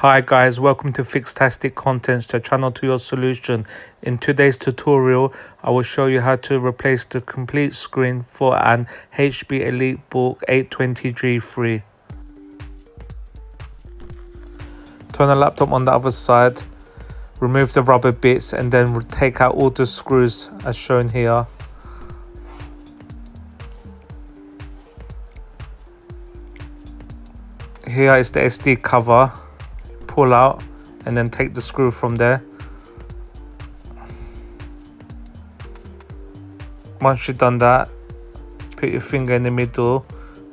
Hi guys, welcome to FIXtastic Contents, the channel to your solution. In today's tutorial, I will show you how to replace the complete screen for an HP Elitebook 820G3. Turn the laptop on the other side, remove the rubber bits and then take out all the screws as shown here. Here is the SD cover. Pull out and then take the screw from there. Once you've done that, put your finger in the middle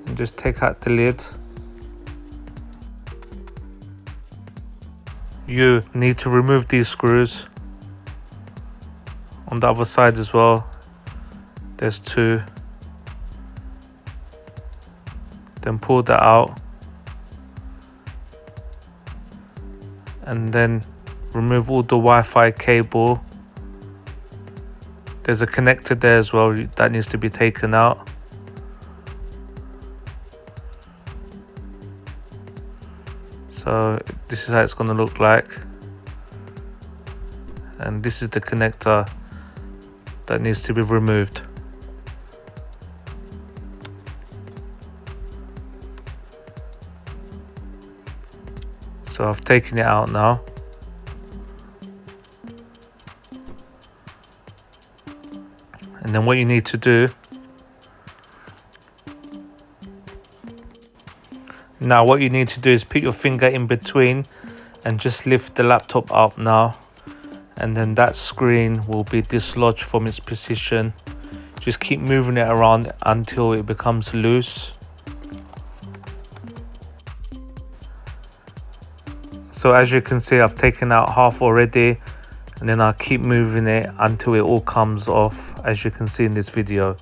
and just take out the lid. You need to remove these screws on the other side as well. There's two. Then pull that out and then remove all the Wi-Fi cable. There's a connector there as well that needs to be taken out. So this is how it's going to look like, and this is the connector that needs to be removed. So I've taken it out now. And then what you need to do, is put your finger in between and just lift the laptop up now. And then that screen will be dislodged from its position. Just keep moving it around until it becomes loose. So as you can see, I've taken out half already, and then I'll keep moving it until it all comes off, as you can see in this video.